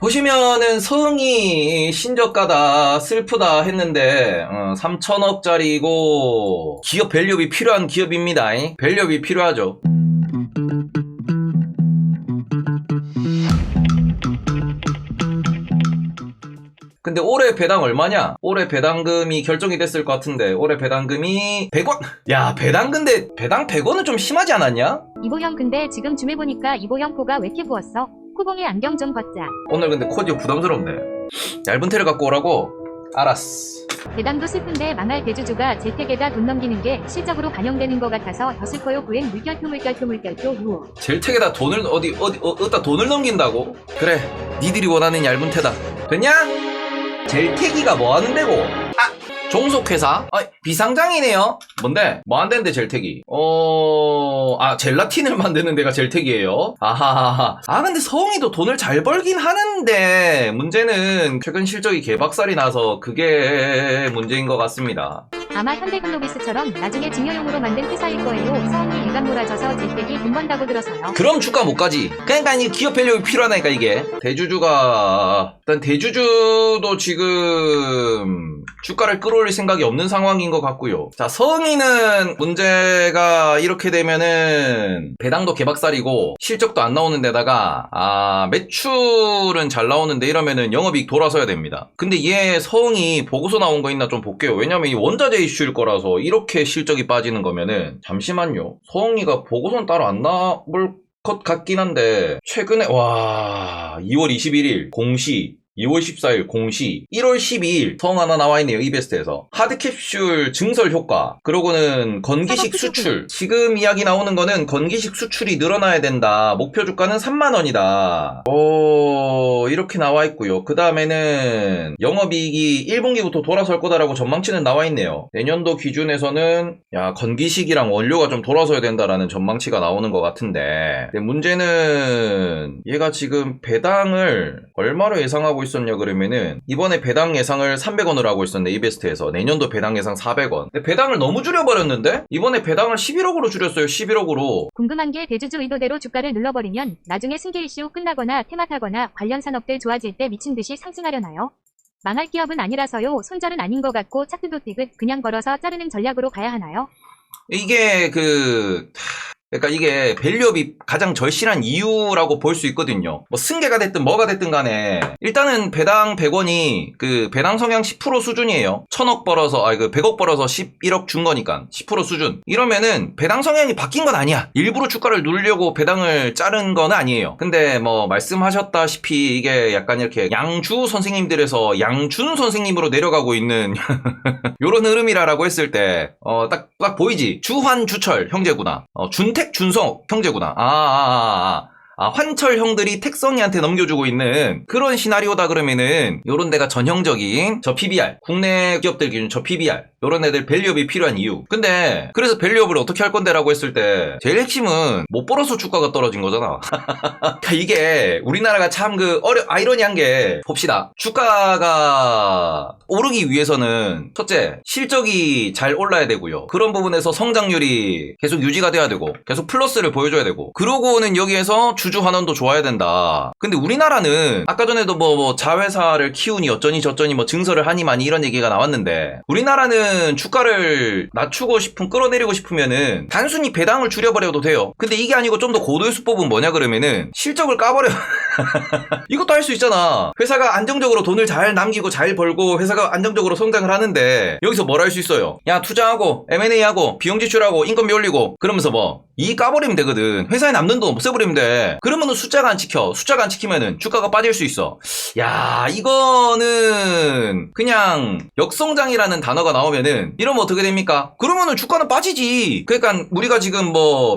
보시면은 성이 신저가다 슬프다 했는데 3천억짜리고 기업 밸류업이 필요한 기업입니다. 밸류업이 필요하죠. 근데 올해 배당 얼마냐? 올해 배당금이 결정이 됐을 것 같은데 올해 배당금이 100원? 야 배당 근데 배당 100원은 좀 심하지 않았냐? 이보영 근데 지금 줌 해보니까 이보영 코가 왜 이렇게 부었어? 코봉에 안경 좀 벗자. 오늘 근데 코디가 부담스럽네. 얇은 테를 갖고 오라고? 알았어. 배당도 슬픈데 망할 대주주가 재택에다 돈 넘기는 게 실적으로 반영되는 것 같아서 더 슬퍼요. 구행 물결표 유호. 젤택에다 돈을 어디다 돈을 넘긴다고? 그래 니들이 원하는 얇은 테다. 됐냐? 젤택이가 뭐 하는 데고? 종속회사? 비상장이네요. 뭔데? 뭐 한다는데 젤택이? 젤라틴을 만드는 데가 젤택이에요. 아하하하. 근데 서웅이도 돈을 잘 벌긴 하는데 문제는 최근 실적이 개박살이 나서 그게 문제인 것 같습니다. 아마 현대글로비스처럼 나중에 증여용으로 만든 회사일 거예요. 서운이 일간 몰아져서 재택이 돈 번다고 들어서요. 그럼 주가 못 가지. 그러니까 이 기업 밸류업이 필요하다니까 이게. 대주주가 일단 대주주도 지금 주가를 끌어올릴 생각이 없는 상황인 것 같고요. 자, 성인은 문제가 이렇게 되면은 배당도 개박살이고 실적도 안 나오는 데다가 매출은 잘 나오는데 이러면은 영업이익 돌아서야 됩니다. 근데 얘 성이 보고서 나온 거 있나 좀 볼게요. 왜냐면 이 원자재 이슈일 거라서 이렇게 실적이 빠지는 거면은 잠시만요. 성이가 보고서는 따로 안 나올 것 같긴 한데 최근에 2월 21일 공시 2월 14일 공시, 1월 12일 성 하나 나와있네요. 이베스트에서. 하드캡슐 증설 효과, 그러고는 건기식 수출. 지금 이야기 나오는 거는 건기식 수출이 늘어나야 된다. 목표 주가는 3만원이다. 이렇게 나와있고요. 그 다음에는 영업이익이 1분기부터 돌아설 거다라고 전망치는 나와있네요. 내년도 기준에서는 건기식이랑 원료가 좀 돌아서야 된다라는 전망치가 나오는 것 같은데, 근데 문제는 얘가 지금 배당을 얼마로 예상하고 있었냐 그러면은 이번에 배당 예상을 300원으로 하고 있었는데 이베스트에서 내년도 배당 예상 400원. 근데 배당을 너무 줄여버렸는데 이번에 배당을 11억으로 줄였어요. 11억으로. 궁금한 게 대주주 의도대로 주가를 눌러버리면 나중에 승계 이슈 끝나거나 테마타거나 관련 산업들 좋아질 때 미친듯이 상승하려나요? 망할 기업은 아니라서요. 손절은 아닌 것 같고 차트도 띠긋 그냥 걸어서 자르는 전략으로 가야 하나요? 이게 그러니까 이게 밸류업이 가장 절실한 이유라고 볼 수 있거든요. 뭐 승계가 됐든 뭐가 됐든 간에 일단은 배당 100원이 그 배당 성향 10% 수준이에요. 1000억 벌어서 100억 벌어서 11억 준 거니까 10% 수준. 이러면은 배당 성향이 바뀐 건 아니야. 일부러 주가를 누르려고 배당을 자른 건 아니에요. 근데 뭐 말씀하셨다시피 이게 약간 이렇게 양주 선생님들에서 양준 선생님으로 내려가고 있는 요런 흐름이라고 했을 때 딱 보이지? 주환 주철 형제구나. 준택 준성 형제구나. 환철 형들이 택성이한테 넘겨주고 있는 그런 시나리오다 그러면은 요런 데가 전형적인 저 PBR, 국내 기업들 기준 저 PBR 요런 애들 밸류업이 필요한 이유. 근데 그래서 밸류업을 어떻게 할 건데 라고 했을 때 제일 핵심은 못 벌어서 주가가 떨어진 거잖아. 이게 우리나라가 참 아이러니한 게 봅시다. 주가가 오르기 위해서는 첫째 실적이 잘 올라야 되고요. 그런 부분에서 성장률이 계속 유지가 돼야 되고 계속 플러스를 보여줘야 되고 그러고는 여기에서 주주 환원도 좋아야 된다. 근데 우리나라는 아까 전에도 뭐 자회사를 키우니 어쩌니 저쩌니 뭐 증설을 하니 많이 이런 얘기가 나왔는데 우리나라는 주가를 낮추고 끌어내리고 싶으면은 단순히 배당을 줄여버려도 돼요. 근데 이게 아니고 좀 더 고도의 수법은 뭐냐 그러면은 실적을 까버려. 이것도 할 수 있잖아. 회사가 안정적으로 돈을 잘 남기고 잘 벌고 회사가 안정적으로 성장을 하는데 여기서 뭘 할 수 있어요? 투자하고 M&A하고 비용 지출하고 인건비 올리고 그러면서 이익 까버리면 되거든. 회사에 남는 돈 없애버리면 돼. 그러면은 숫자가 안 지키면은 주가가 빠질 수 있어. 이거는 그냥 역성장이라는 단어가 나오면은 이러면 어떻게 됩니까? 그러면은 주가는 빠지지. 그러니까 우리가 지금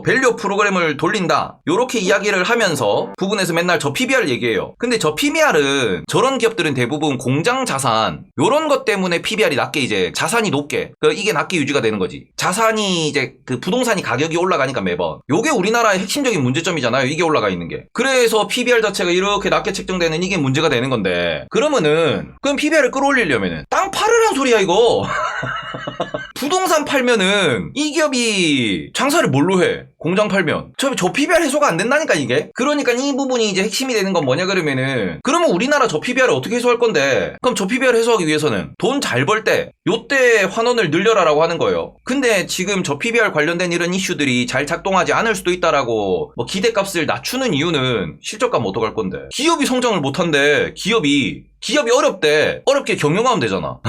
밸류 프로그램을 돌린다 요렇게 이야기를 하면서 부분에서 맨날 저 PBR 얘기해요. 근데 저 PBR은 저런 기업들은 대부분 공장 자산 요런 것 때문에 PBR이 낮게 이제 자산이 높게 이게 낮게 유지가 되는 거지. 자산이 이제 그 부동산이 가격이 올라가니까 매번 요게 우리나라의 핵심적인 문제점이잖아요. 이게 올라가 있는 게. 그래서 PBR 자체가 이렇게 낮게 책정되는 이게 문제가 되는 건데 그러면은 그럼 PBR을 끌어올리려면은 땅 팔으란 소리야 이거. 부동산 팔면은 이 기업이 장사를 뭘로 해? 공장 팔면 저 PBR 해소가 안 된다니까 이게. 그러니까 이 부분이 이제 핵심이 되는 건 뭐냐 그러면은, 그러면 우리나라 저 PBR을 어떻게 해소할 건데, 그럼 저 PBR 해소하기 위해서는 돈 잘 벌 때 요때 환원을 늘려라라고 하는 거예요. 근데 지금 저 PBR 관련된 이런 이슈들이 잘 작동하지 않을 수도 있다라고 뭐 기대값을 낮추는 이유는 실적감 어떡할 건데, 기업이 성장을 못한대. 기업이 어렵대. 어렵게 경영하면 되잖아.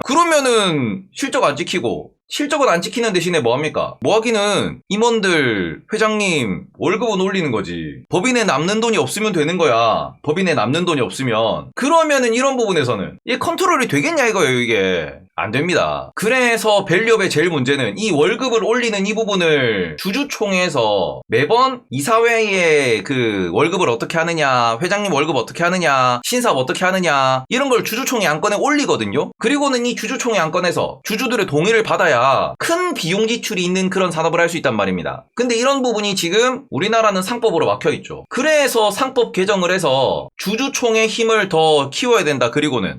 그러면은 실적 안 찍히고, 실적은 안 찍히는 대신에 뭐합니까? 뭐하기는 임원들, 회장님 월급은 올리는 거지. 법인에 남는 돈이 없으면 되는 거야. 법인에 남는 돈이 없으면. 그러면은 이런 부분에서는 이 컨트롤이 되겠냐 이거예요. 이게 안 됩니다. 그래서 밸류업의 제일 문제는 이 월급을 올리는 이 부분을 주주총회에서 매번 이사회의 그 월급을 어떻게 하느냐, 회장님 월급 어떻게 하느냐, 신사업 어떻게 하느냐, 이런 걸 주주총회 안건에 올리거든요. 그리고는 이 주주총회 안건에서 주주들의 동의를 받아야 큰 비용 지출이 있는 그런 산업을 할 수 있단 말입니다. 근데 이런 부분이 지금 우리나라는 상법으로 막혀있죠. 그래서 상법 개정을 해서 주주총회 힘을 더 키워야 된다.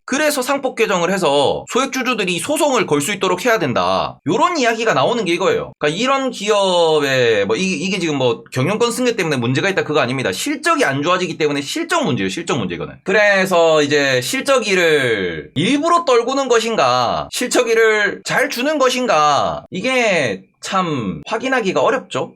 그래서 상법 개정을 해서 소액주주들이 소송을 걸 수 있도록 해야 된다. 요런 이야기가 나오는 게 이거예요. 그러니까 이런 기업에 뭐 이게 지금 뭐 경영권 승계 때문에 문제가 있다 그거 아닙니다. 실적이 안 좋아지기 때문에 실적 문제예요. 실적 문제 이거는. 그래서 이제 실적이를 일부러 떨구는 것인가, 실적이를 잘 주는 것인가, 이게 참 확인하기가 어렵죠.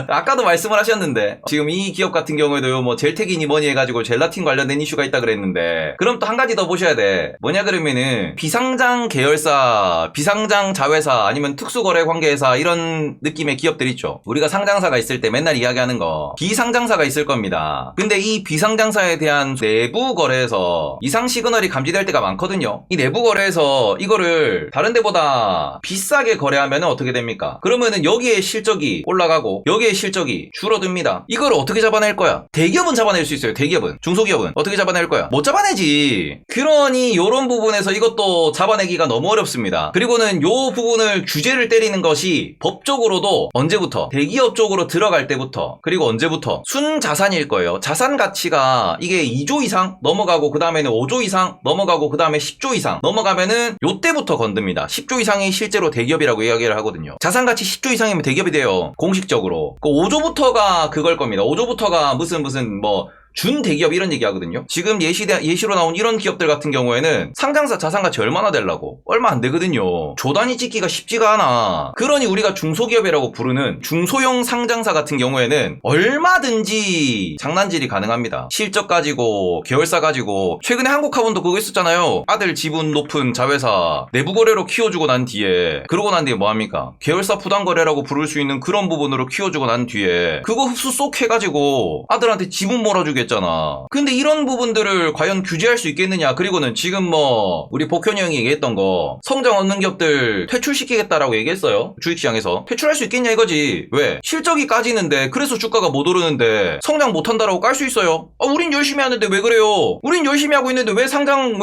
아까도 말씀을 하셨는데 지금 이 기업 같은 경우에도 뭐 젤텍이니 뭐니 해가지고 젤라틴 관련된 이슈가 있다 그랬는데, 그럼 또 한 가지 더 보셔야 돼. 뭐냐 그러면은 비상장 계열사, 비상장 자회사, 아니면 특수거래 관계회사, 이런 느낌의 기업들 있죠. 우리가 상장사가 있을 때 맨날 이야기하는 거, 비상장사가 있을 겁니다. 근데 이 비상장사에 대한 내부 거래에서 이상 시그널이 감지될 때가 많거든요. 이 내부 거래에서 이거를 다른 데보다 비싸게 거래하면 어떻게 됩니까? 그러면은 여기에 실적이 올라가고 여기에 실적이 줄어듭니다. 이걸 어떻게 잡아낼 거야? 대기업은 잡아낼 수 있어요. 대기업은. 중소기업은 어떻게 잡아낼 거야? 못 잡아내지. 그러니 요런 부분에서 이것도 잡아내기가 너무 어렵습니다. 그리고는 요 부분을 규제를 때리는 것이 법적으로도 언제부터? 대기업 쪽으로 들어갈 때부터, 그리고 언제부터? 순자산일 거예요. 자산 가치가 이게 2조 이상 넘어가고, 그 다음에는 5조 이상 넘어가고, 그 다음에 10조 이상 넘어가면은 요때부터 건듭니다. 10조 이상이 실제로 대기업이라고 이야기를 하거든요. 자산 가치 10조 이상이면 대기업이 돼요. 공식적으로. 그 5조부터가 그걸 겁니다. 5조부터가 무슨 뭐 준 대기업 이런 얘기 하거든요. 지금 예시로 나온 이런 기업들 같은 경우에는 상장사 자산가치 얼마나 되려고? 얼마 안 되거든요. 조단위 찍기가 쉽지가 않아. 그러니 우리가 중소기업이라고 부르는 중소형 상장사 같은 경우에는 얼마든지 장난질이 가능합니다. 실적 가지고, 계열사 가지고. 최근에 한국화본도 그거 있었잖아요. 아들 지분 높은 자회사 내부 거래로 키워주고 난 뒤에, 그러고 난 뒤에 뭐합니까? 계열사 부당 거래라고 부를 수 있는 그런 부분으로 키워주고 난 뒤에 그거 흡수 쏙 해가지고 아들한테 지분 몰아주게 잖아. 근데 이런 부분들을 과연 규제할 수 있겠느냐. 그리고는 지금 뭐 우리 복현이 형이 얘기했던 거, 성장 없는 기업들 퇴출시키겠다라고 얘기했어요. 주식시장에서. 퇴출할 수 있겠냐 이거지. 왜? 실적이 까지는데, 그래서 주가가 못 오르는데 성장 못한다라고 깔 수 있어요. 우린 열심히 하는데 왜 그래요? 우린 열심히 하고 있는데 왜 상장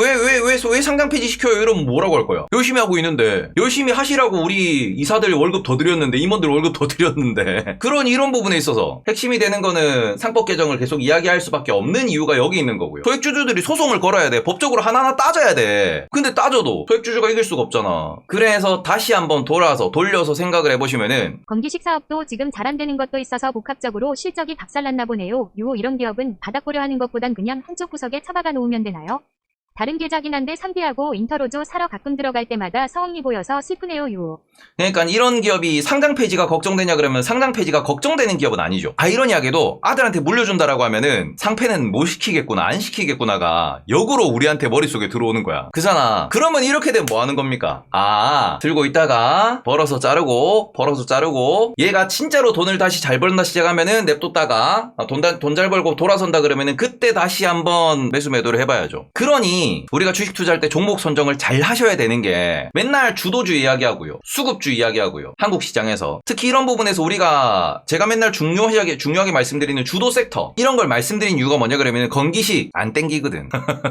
폐지 시켜요? 이러면 뭐라고 할 거야? 열심히 하고 있는데. 열심히 하시라고 우리 이사들 월급 더 드렸는데, 임원들 월급 더 드렸는데. 그러니 이런 부분에 있어서 핵심이 되는 거는 상법 개정을 계속 이야기할 수밖에 없는 이유가 여기 있는 거고요. 소액주주들이 소송을 걸어야 돼. 법적으로 하나하나 따져야 돼. 근데 따져도 소액주주가 이길 수가 없잖아. 그래서 다시 한번 돌려서 생각을 해보시면은, 건기식 사업도 지금 잘 안 되는 것도 있어서 복합적으로 실적이 박살났나 보네요. 이런 기업은 바닥 고려하는 것보단 그냥 한쪽 구석에 처박아 놓으면 되나요? 다른 계좌긴 한데 상비하고 인터로조 사러 가끔 들어갈 때마다 서운이 보여서 슬프네요. 그러니까 이런 기업이 상장 폐지가 걱정되냐 그러면 상장 폐지가 걱정되는 기업은 아니죠. 아이러니하게도 아들한테 물려준다라고 하면은 상패는 못 시키겠구나, 안 시키겠구나가 역으로 우리한테 머릿속에 들어오는 거야. 그잖아. 그러면 이렇게 되면 뭐 하는 겁니까? 들고 있다가 벌어서 자르고 얘가 진짜로 돈을 다시 잘 벌나 시작하면은 냅뒀다가 돈 잘 벌고 돌아선다 그러면은 그때 다시 한번 매수매도를 해봐야죠. 그러니 우리가 주식 투자할 때 종목 선정을 잘 하셔야 되는 게, 맨날 주도주의 이야기하고요, 수급주의 이야기하고요, 한국 시장에서 특히 이런 부분에서 제가 맨날 중요하게 말씀드리는 주도 섹터, 이런 걸 말씀드린 이유가 뭐냐 그러면 건기식 안 땡기거든.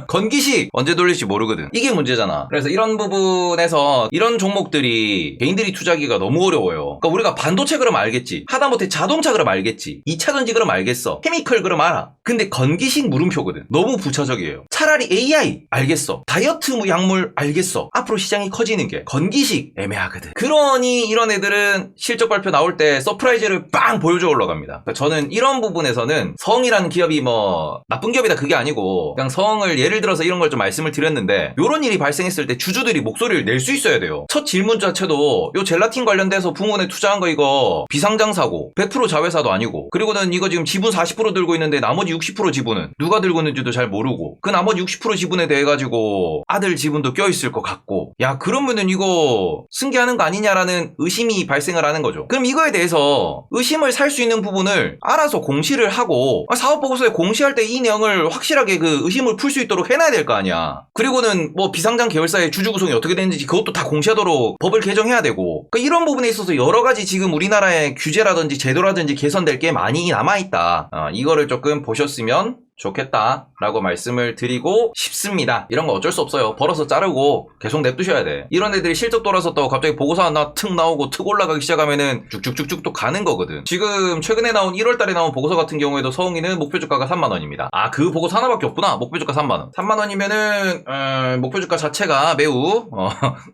건기식 언제 돌릴지 모르거든. 이게 문제잖아. 그래서 이런 부분에서 이런 종목들이 개인들이 투자하기가 너무 어려워요. 그러니까 우리가 반도체 그럼 알겠지, 하다못해 자동차 그럼 알겠지, 2차전지 그럼 알겠어, 케미컬 그럼 알아. 근데 건기식 물음표거든. 너무 부차적이에요. 차라리 AI 알겠어. 다이어트 약물 알겠어. 앞으로 시장이 커지는 게 건기식 애매하거든. 그러니 이런 애들은 실적 발표 나올 때 서프라이즈를 빵 보여줘 올라갑니다. 그러니까 저는 이런 부분에서는 성이라는 기업이 뭐 나쁜 기업이다 그게 아니고 그냥 성을 예를 들어서 이런 걸 좀 말씀을 드렸는데 요런 일이 발생했을 때 주주들이 목소리를 낼 수 있어야 돼요. 첫 질문 자체도 요 젤라틴 관련돼서 붕원에 투자한 거 이거 비상장사고 100% 자회사도 아니고 그리고는 이거 지금 지분 40% 들고 있는데 나머지 60% 지분은 누가 들고 있는지도 잘 모르고 그 나머지 60% 지분에 대해 가지고 아들 지분도 껴있을 것 같고 야 그러면은 이거 승계하는 거 아니냐라는 의심이 발생을 하는 거죠. 그럼 이거에 대해서 의심을 살 수 있는 부분을 알아서 공시를 하고 사업보고서에 공시할 때 이 내용을 확실하게 그 의심을 풀 수 있도록 해놔야 될 거 아니야. 그리고는 뭐 비상장 계열사의 주주 구성이 어떻게 되는지 그것도 다 공시하도록 법을 개정해야 되고 그러니까 이런 부분에 있어서 여러 가지 지금 우리나라의 규제라든지 제도라든지 개선될 게 많이 남아있다. 이거를 조금 보셨으면 좋겠다라고 말씀을 드리고 싶습니다. 이런 거 어쩔 수 없어요. 벌어서 자르고 계속 냅두셔야 돼. 이런 애들이 실적 돌아섰다고 갑자기 보고서 하나 특 나오고 특 올라가기 시작하면은 쭉쭉쭉쭉 또 가는 거거든. 지금 최근에 나온 1월달에 나온 보고서 같은 경우에도 서흥이는 목표주가가 3만원입니다. 그 보고서 하나밖에 없구나. 목표주가 3만원. 3만원이면은 목표주가 자체가 매우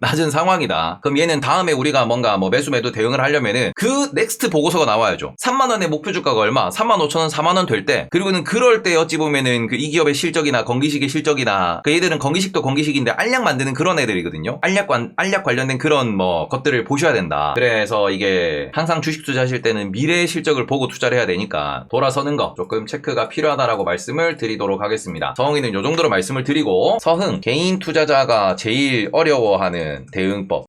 낮은 상황이다. 그럼 얘는 다음에 우리가 뭔가 뭐 매수 매도 대응을 하려면은 그 넥스트 보고서가 나와야죠. 3만원의 목표주가가 얼마? 35,000원 4만원 될 때 그리고는 그럴 때 어찌 보면은 그 이 기업의 실적이나 건기식의 실적이나 그 얘들은 건기식도 건기식인데 알약 만드는 그런 애들이거든요. 알약 관련된 그런 뭐 것들을 보셔야 된다. 그래서 이게 항상 주식 투자하실 때는 미래의 실적을 보고 투자를 해야 되니까 돌아서는 거 조금 체크가 필요하다라고 말씀을 드리도록 하겠습니다. 서흥이는 요 정도로 말씀을 드리고 서흥 개인 투자자가 제일 어려워하는 대응법